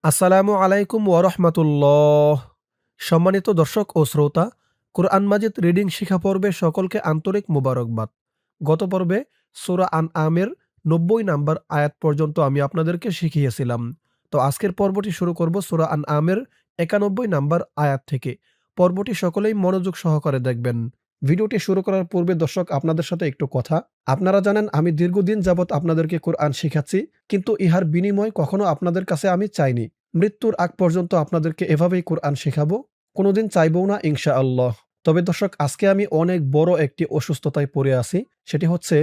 আসসালামু আলাইকুম ওয়ারহমাতুল্লাহ। সম্মানিত দর্শক ও শ্রোতা, কুরআন মাজিদ রিডিং শিখা পর্বে সকলকে আন্তরিক মোবারকবাদ। গত পর্বে সূরা আনআমের ৯০ নাম্বার আয়াত পর্যন্ত আমি আপনাদেরকে শিখিয়েছিলাম। তো আজকের পর্বটি শুরু করব সূরা আনআমের ৯১ নাম্বার আয়াত থেকে। পর্বটি সকলেই মনোযোগ সহকারে দেখবেন। ভিডিওটি শুরু করার পূর্বে দর্শক আপনাদের সাথে একটু কথা। আপনারা জানেন আমি দীর্ঘদিন যাবৎ আপনাদেরকে কুরআন শিখাচ্ছি, কিন্তু ইহার বিনিময় কখনো আপনাদের কাছে আমি চাইনি। মৃত্যুর আগ পর্যন্ত আপনাদেরকে এভাবেই কোরআন শেখাবো। কোনোদিন চাইবও না ইনশাআল্লাহ। তবে দর্শক, আজকে আমি অনেক বড় একটি অসুস্থতায় পড়ে আছি। সেটি হচ্ছে,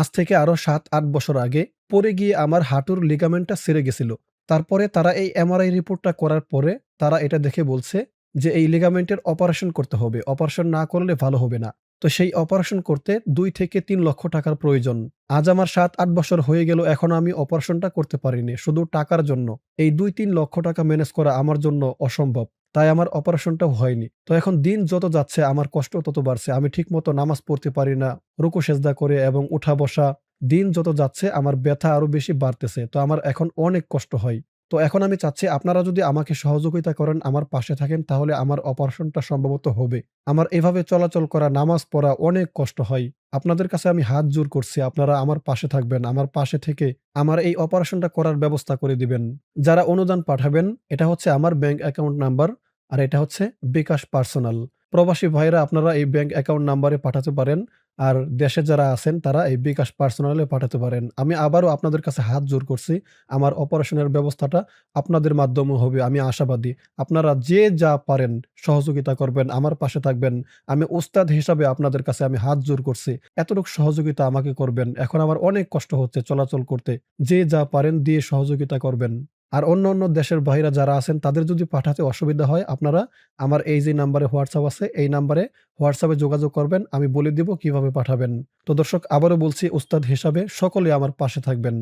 আজ থেকে আরো ৭-৮ বছর আগে পড়ে গিয়ে আমার হাঁটুর লিগামেন্টটা ছিঁড়ে গেছিল। তারপরে তারা এই এমআরআই রিপোর্টটা করার পরে তারা এটা দেখে বলছে যে এই লিগামেন্টের অপারেশন করতে হবে। অপারেশন না করলে ভালো হবে না। তো সেই অপারেশন করতে ২ থেকে ৩ লক্ষ টাকার প্রয়োজন। আজ আমার ৭-৮ বছর হয়ে গেল, এখনো আমি অপারেশনটা করতে পারিনি, শুধু টাকার জন্য। এই ২-৩ লক্ষ টাকা ম্যানেজ করা আমার জন্য অসম্ভব। তাই আমার অপারেশনটাও হয়নি। তো এখন দিন যত যাচ্ছে আমার কষ্ট তত বাড়ছে। আমি ঠিকমতো নামাজ পড়তে পারি না, রুকু সেজদা করে এবং উঠা বসা। দিন যত যাচ্ছে আমার ব্যথা আরো বেশি বাড়তেছে। তো আমার এখন অনেক কষ্ট হয়। তো এখন আমি চাচ্ছি আপনারা যদি আমাকে সহযোগিতা করেন, আমার পাশে থাকেন, তাহলে আমার অপারেশনটা সম্ভবত হবে। আমার এভাবে চলাচল করা, নামাজ পড়া অনেক কষ্ট হয়। আপনাদের কাছে আমি হাত জোড় করছি, আপনারা আমার পাশে থাকবেন। আমার পাশে থেকে আমার এই অপারেশনটা করার ব্যবস্থা করে দিবেন। যারা অনুদান পাঠাবেন, এটা হচ্ছে আমার ব্যাংক অ্যাকাউন্ট নাম্বার, আর এটা হচ্ছে বিকাশ পার্সোনাল। প্রবাসী ভাইরা আপনারা এই ব্যাংক অ্যাকাউন্ট নাম্বারে পাঠাতে পারেন। আর দেশে যারা আছেন তারা এই বিকাশ পার্সোনালে পাঠাতে পারেন। আমি আবারও আপনাদের কাছে হাত জোড় করছি। আমার অপারেশনের ব্যবস্থাটা আপনাদের মাধ্যমে হবে, আমি আশাবাদী। আপনারা যে যা পারেন সহযোগিতা করবেন, আমার পাশে থাকবেন। আমি উস্তাদ হিসাবে আপনাদের কাছে আমি হাত জোড় করছি। এতটুকু সহযোগিতা আমাকে করবেন। এখন আমার অনেক কষ্ট হচ্ছে চলাচল করতে। যে যা পারেন দিয়ে সহযোগিতা করবেন। আর অন্য দেশের ভাইরা যারা আছেন তাদের যদি পাঠাতে অসুবিধা হয়, আপনারা আমার এই যে নাম্বারে হোয়াটসঅ্যাপ আছে, এই নাম্বারে হোয়াটসঅ্যাপে যোগাযোগ করবেন। আমি বলে দিব কিভাবে পাঠাবেন। তো দর্শক, আবারও বলছি, উস্তাদ হিসাবে সকলে আমার পাশে থাকবেন।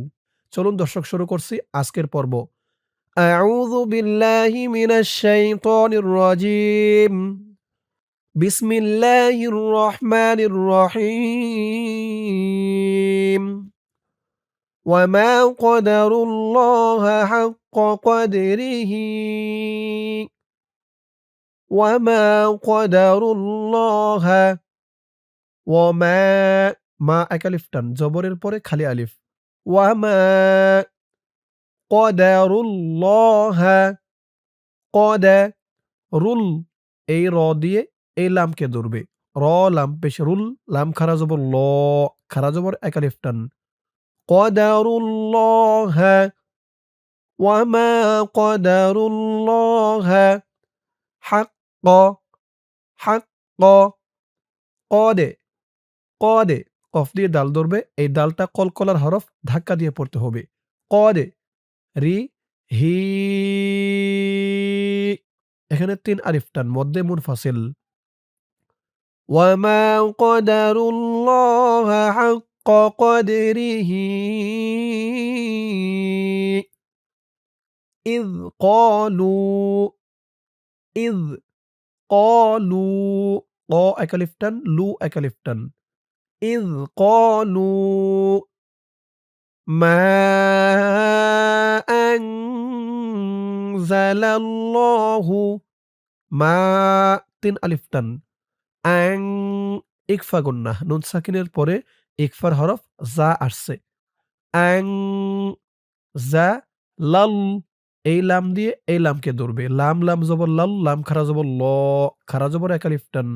চলুন দর্শক, শুরু করছি আজকের পর্ব। আউযু বিল্লাহি মিনাশ শাইতানির রাজীম। বিসমিল্লাহির রহমানির রহিম। ওয়ামা কদারুল্লাহা হাক্কা কদরিহি। ওয়ামা কদারুল্লাহা। ওয়ামা, মা এক আলিফ টান, জবরের পরে খালি আলিফ। ওয়ামা কদারুল্লাহা। কদা, রুল, এই র দিয়ে এই লামকে ধরবে। র লাম পেশ রুল, লাম খারা জবর ল, খারা জবর এক আলিফ টান। কদারুল্লাহা। ওয়ামা কদারুল্লাহা হাক্ক। হাক্ক, কদে, কদে, কফ দিয়ে দাল ধরবে। এই দালটা কলকলার হরফ, ধাক্কা দিয়ে পড়তে হবে। কদে, রি, হি। এখানে ৩ আলিফ টান, মধ্যে মুনফাসিল। ওয়ামা কদারুল্লাহা হাক্কা কদরিহি ইয ক্বালু। ইয ক্বালু, ক এক আলিফ টান, লু এক আলিফ টান। ইয ক্বালু মা আনজালাল্লাহু। মা ৩ আলিফ টান। আং, ইকফা গুন্নাহ, নুন সাকিনের পরে ইকফার হরফ যা আসছে। আং, যা, লাল, এই লাম দিয়ে এই লামকে ধরবে। লাম লাম জবর লাল, লাম খারা জবর ল, খারা জবর এক আলিফ টান।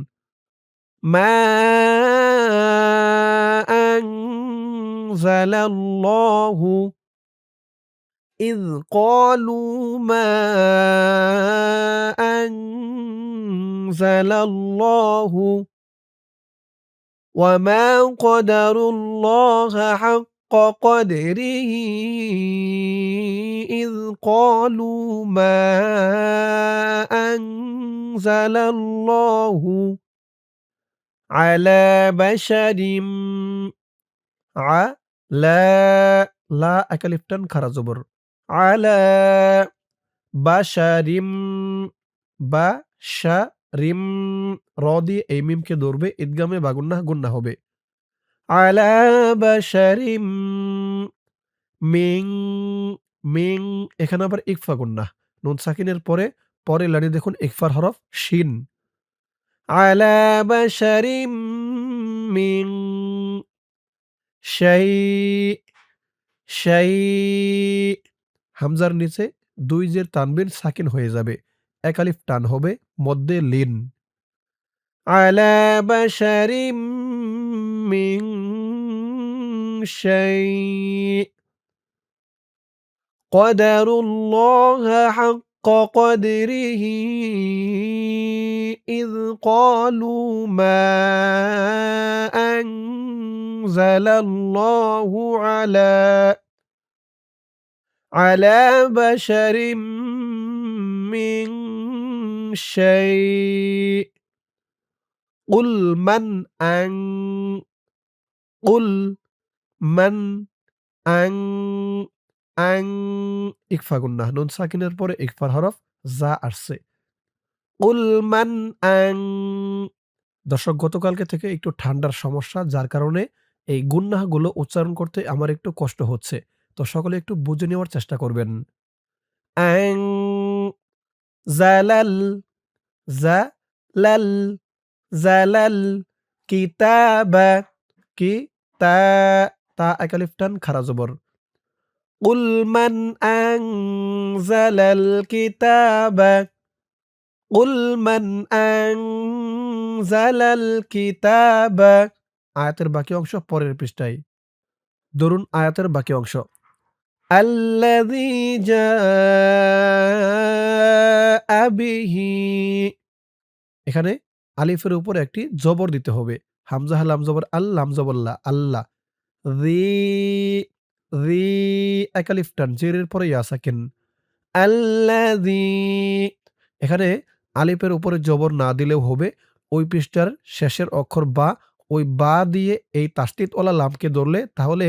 মা আনজালাল্লাহু। ইয ক্বালু মা আনজালাল্লাহু ওয়ামা কদারুল্লাহা হাক্কা কদরিহি ইয ক্বালু মা আনজালাল্লাহু আলা বাশারিম। লা, লা এক আলিফ টান, খারা জবর। আলা বাশারিম। বাশারিম, র দিয়ে এই মিমকে ধরবে, ইদগামে বা গুন্নাহ, গুন্নাহ হবে। আলা বাশারিম মিং। মিং, এখানে আবার ইকফা গুন্নাহ। নুন সাকিনের পরে পরের লাইনে দেখুন ইকফার হরফ শিন। আলা বাশারিম মিন শাই শাই হামজার নিচে ২ জের তানবিন সাকিন হয়ে যাবে। এক আলিফ টান হবে মধ্যে লিন। আলা বাশারিম মিন শাই قدروا حق قدره إذ قالوا ما أنزل الله على بشر من شيء قل من أن قل من أن আং ইকফা গুন্নাহ নুন সাকিনের পরে ইকফার হরফ যা আসছে। কুল মান আং দর্শক গতকালকে থেকে একটু ঠান্ডার সমস্যা যার কারণে এই গুন্নাহগুলো উচ্চারণ করতে আমার একটু কষ্ট হচ্ছে। তো সকলে একটু বুঝে নেওয়ার চেষ্টা করবেন। আং জালাল জালাল জালাল কিতাবা কি তা তা এক আলিফ টান খারা জবর। কুল মান আনজালাল কিতাবা কুল মান আনজালাল কিতাবা আয়াতের বাকি অংশ পরের পৃষ্ঠায়। ধরুন আয়াতের বাকি অংশ। আল্লাযী জাআ বিহি এখানে আলিফের উপর একটি জবর দিতে হবে। হামজা হা লাম জবর আল লাম জবর লা আল্লাহ। যী যী এক আলিফ টান জেরের পরে ইয়া সাকিন। আল্লাযী এখানে আলিফের উপরে জবর না দিলেও হবে। ওই পৃষ্ঠার শেষের অক্ষর বা, ওই বা দিয়ে এই তাসদিদওয়ালা লামকে ধরলে তাহলে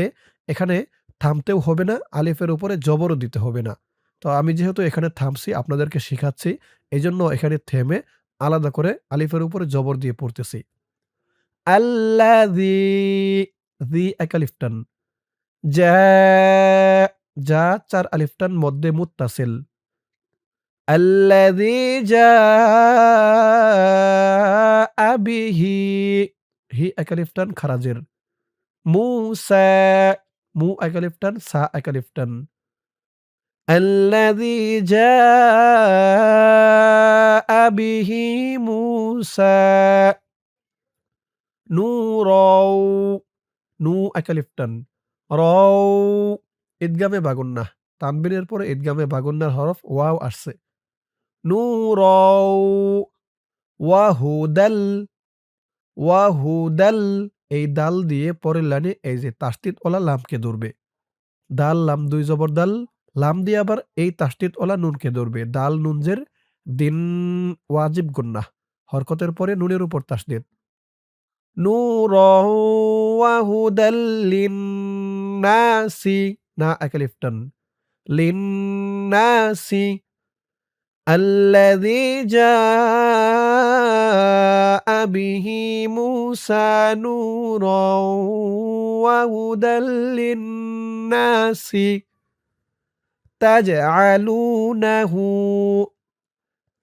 এখানে থামতেও হবে না, আলিফের উপরে জবরও দিতে হবে না। তো আমি যেহেতু এখানে থামছি আপনাদেরকে শিখাচ্ছি, এজন্য এখানে থেমে আলাদা করে আলিফের উপরে জবর দিয়ে পড়তেছি। আল্লাযী যী এক আলিফ টান। যা যা ৪ আলিফ টান মধ্যে মুত্তাসিল। الذي جاء به হি এক আলিফ টান খারাজের মুসা মু এক আলিফ টান সা এক আলিফ টান الذي جاء به موسى নূরাও নু এক আলিফ টান রাও ইদগামে বাগুন্নাহ তানবিনের পরে ইদগামে বাগুন্নার হরফ ওয়াও আসছে নূরাও ওয়াহুদাল ওয়াহুদাল এই দাল দিয়ে পরের লাইনে এই যে তাসদিদওয়ালা লামকে ধরবে। দাল লাম ২ জবর দাল, লাম দিয়ে আবার এই তাসদিদওয়ালা নুনকে ধরবে। দাল নুন জের দিন ওয়াজিব গুন্নাহ। হরকতের পরে নুনের উপর তাসদিদ। নূরাও ওয়াহুদাল লিন্নাসি না এক আলিফ টান। লিন্নাসি الذي جاء به موسى نورا وهدى للناس تجعلونه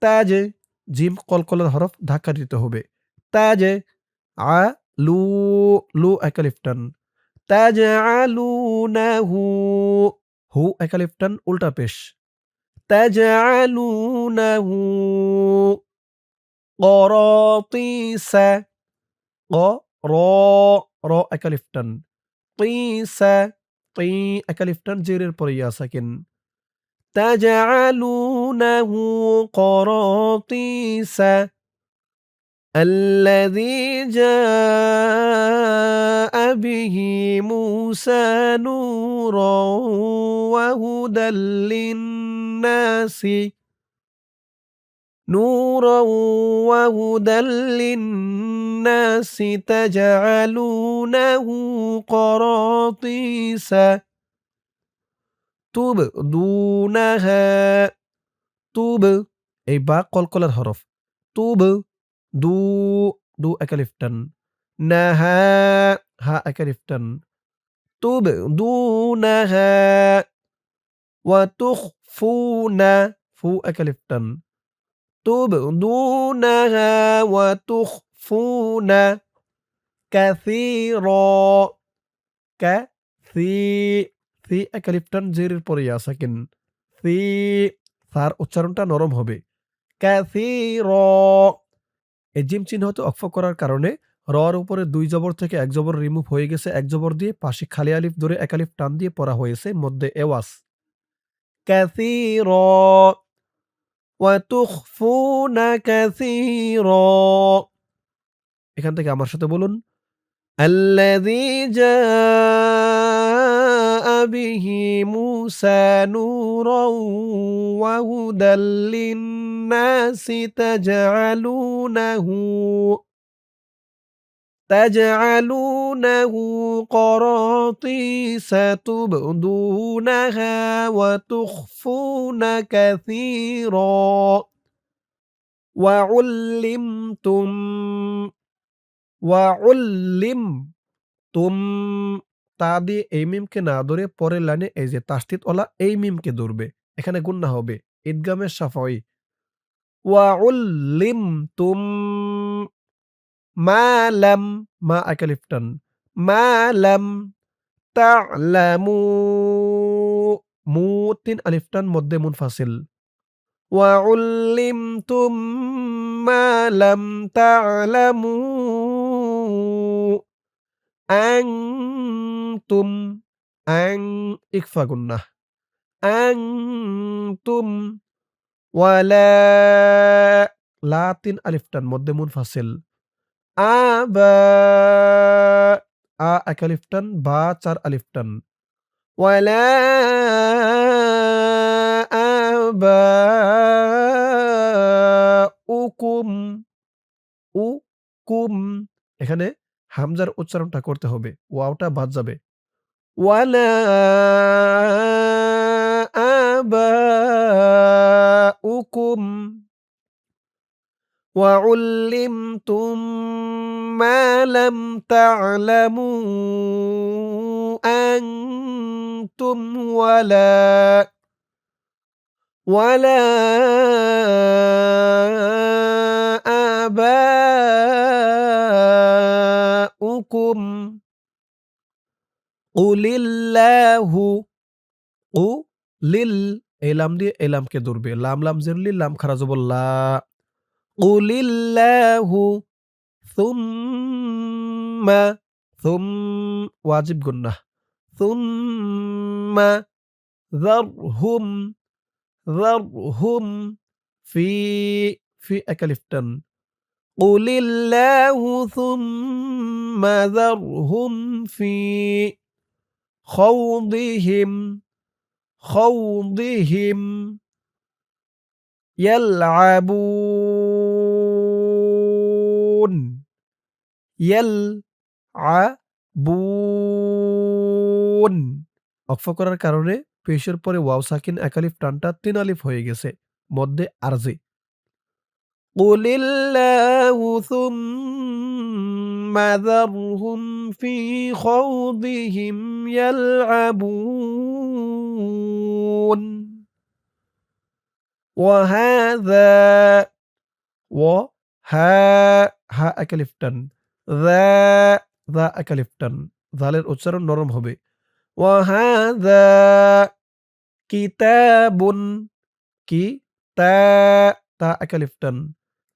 তাজ জিম কলকলার হরফ ধাক্কা দিতে হবে। তাজ আ লু লু এক আলিফ টান। তাজআলুনাহু হু এক আলিফ টান উল্টা পেশ। তাজআলুনাহু করাতিসা ক র র এক আলিফ টান। কিসা কি এক আলিফ টান জেরের পরে ইয়া সাকিন। তাজআলুনাহু করাতিসা الذي جاء به موسى نورا وهدى للناس نورا وهدى للناس تجعلونه قراطيس تبدونها তুব এই বা কলকলার হরফ তুব দু দু এক আলিফ টান নাহা হা এক আলিফ টান তুব দুনাহা ওয়া তুখফুনা ফু এক আলিফ টান। তুবদুনাহা ওয়া তুখফুনা কাসীরা কাসি সি এক আলিফ টান জেরের পরে ইয়া সাকিন। সি সার উচ্চারণটা নরম হবে। কাসীরা এই জিম চিহ্নতে অক্ফ করার কারণে র উপরে ২ জবর থেকে ১ জবর রিমুভ হয়ে গেছে। ১ জবর দিয়ে পাশে খালি আলিফ ধরে ১ আলিফ টান দিয়ে পড়া হয়েছে। মধ্যে এওয়াজ। কাসীরা ওয়া তুখফুনা কাসীরা। এখান থেকে আমার সাথে বলুন الذي جاء به موسى نورا وهدى للناس تجعلونه قراطيس تبدونها وتخفون كثيرا وعلمتم তুম তা দিয়ে এই মিমকে না ধরে পরের লাইনে এই যে তাসদিদ ওয়ালা এই মিমকে ধরবে। এখানে গুন্না হবে। ইদগামে শাফাঈ। তুম মা লাম মা এক আলিফ টান। মা লাম তা'লামু মু ৩ আলিফ টান মধ্যে মুনফাসিল। তুম মা লাম তা'লামু আনতুম আন ইখফা গুন্নাহ। আনতুম ওয়ালা লা ৩ আলিফ টান মধ্যে মুনফাসিল। আবা এক আলিফ টান বা ৪ আলিফ টান। ওয়ালা আবাউকুম উকুম এখানে হামজার উচ্চারণটা করতে হবে। ওয়াওটা বাদ যাবে। ওয়ালা আবাউকুম وعلمتم ما لم تعلموا أنتم ولا آباؤكم قل الله লিল এই লাম দিয়ে এই লামকে ধরবে। লাম লাম জেরলি লাম খারা জবর লা। কুলিল্লাহু সুম্মা সুম ওয়াজিব গুন্নাহ। সুম্মা যারহুম যারহুম ফি ফি এক আলিফ টান। কুলিল্লাহু সুম্মা যারহুম ফি খাউদিহিম খাউদিহিম ইয়ালআবুন ইয়ালআবুন ওকফ করার কারণে পেশের পরে ওয়াও সাকিন এক আলিফ টানটা ৩ আলিফ হয়ে গেছে। মধ্যে আরজি। কুলিল্লাহু সুম্মা যারহুম ফি খাউদিহিম ইয়ালআবুন وهذا হা হা এক আলিফ টান। যা এক আলিফ টান। জালের উচ্চারণ নরম হবে। ওয়াহাযা কিতাবুন কি তা তা এক আলিফ টান।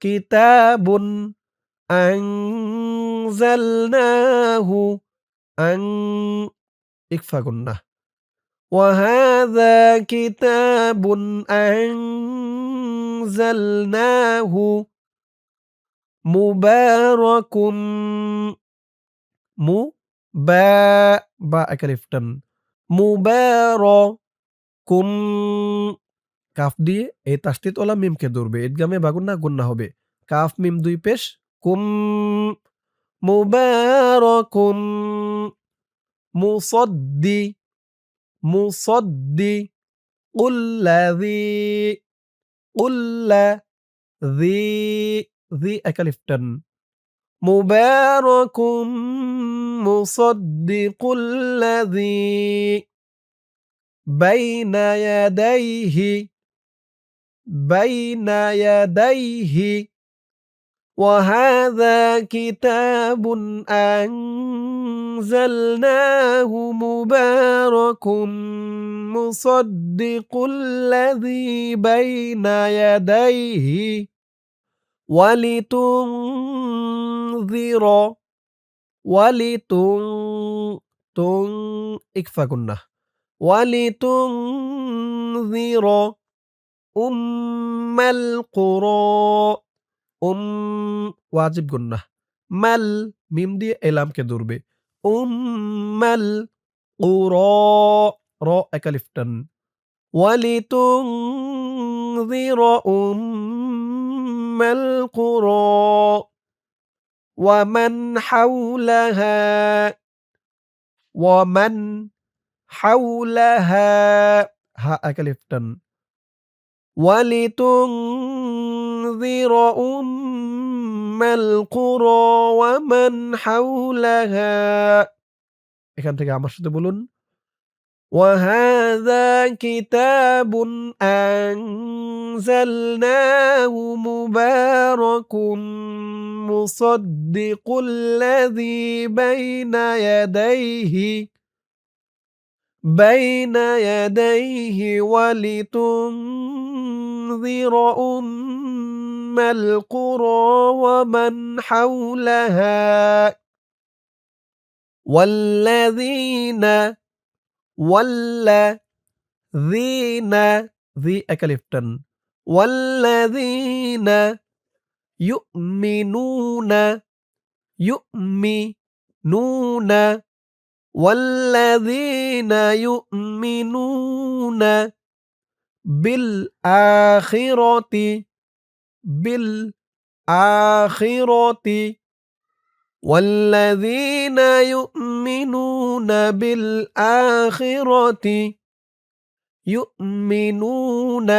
কিতাবুন আনজালনাহু আন ইকফা গুন্নাহ। وهذا كتاب أنزلناه مبارك মু বা বা এক আলিফ টান। মুবারাকুম কাফ দিয়ে এই তাসদিদ ওয়ালা মিমকে ধরবে। ইদগামে বা গুন্না হবে। কাফ মিম ২ পেশ কুম মুবারাকুম মুসাদ্দি মুসাদ্দি কুল্লাযী কুল্লাযী যী এক আলিফ টান। মুবারাকুম মুসাদ্দিকুল্লাযী বাইনা ইয়াদাইহি বাইনা ইয়াদাইহি وهذا كتاب أنزلناه مبارك مصدق الذي بين يديه ولتنذر ولتن تن إكفا كنا ولتنذر القرى ওয়াজিব গুন্নাহ। মাল মিম দিয়ে এলামকে ধরবে। উম্মাল কুরা র একালিফ টান। ওয়ালিতুনযির উম্মাল কুরা ওয়ামান হাওলাহা ওয়ামান হাওলাহা হা একালিফ টান। ولتنذر القرى ومن حولها এখান থেকে আমার সাথে বলুন وهذا كتاب أنزلناه مبارك مصدق الذي بين يديه ولتنذر القرى ومن حولها والذين ذي أكلفتن والذين يؤمنون والذين يؤمنون بالآخرة والذين يؤمنون بالآخرة يؤمنون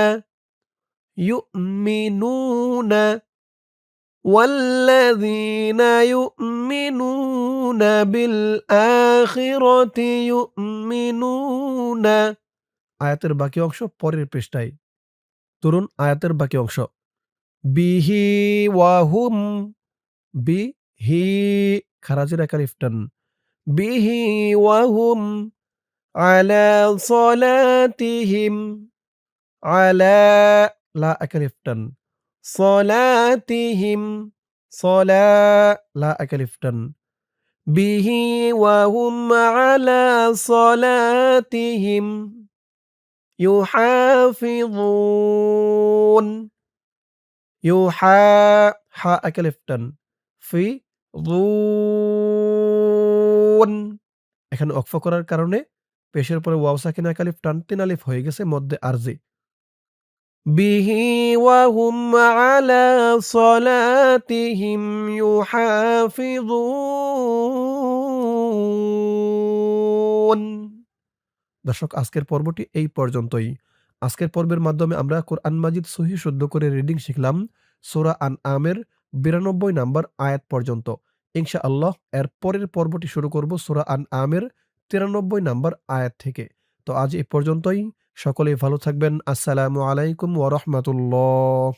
والذين يؤمنون بالآخرة يؤمنون আয়াতের বাকি অংশ পরের পৃষ্ঠায়। ধরুন আয়াতের বাকি অংশ বিহি ওয়াহুম বিহি খারাজের একালিফ টান বিহি ওয়াহুম আলা সলাতিহিম আলা লা একালিফ টান সলাতিহিম সলা লা একালিফ টান বিহি ওয়াহুম আলা সলাতিহিম يحافظون হা একালিফ টান ফি যুন এখানে ওয়াকফ করার কারণে পেশের পরে ওয়াও সাকিনা একালিফ টান ৩ আলিফ হয়ে গেছে মধ্যে আরজি বিহি ওয়াহুম আলা সলাতিহিম ইউহাফিযুন। দর্শক আজকের পর্বটি এই পর্যন্তই। আজকের পর্বের মাধ্যমে আমরা কোরআন মাজিদ সহি শুদ্ধ করে রিডিং শিখলাম সূরা আনআমের ৯২ নাম্বার আয়াত পর্যন্ত। ইনশাআল্লাহ এর পরের পর্বটি শুরু করব সূরা আনআমের ৯৩ নাম্বার আয়াত থেকে। তো আজ এ পর্যন্তই। সকলেই ভালো থাকবেন। আসসালামু আলাইকুম ওয়া রাহমাতুল্লাহ।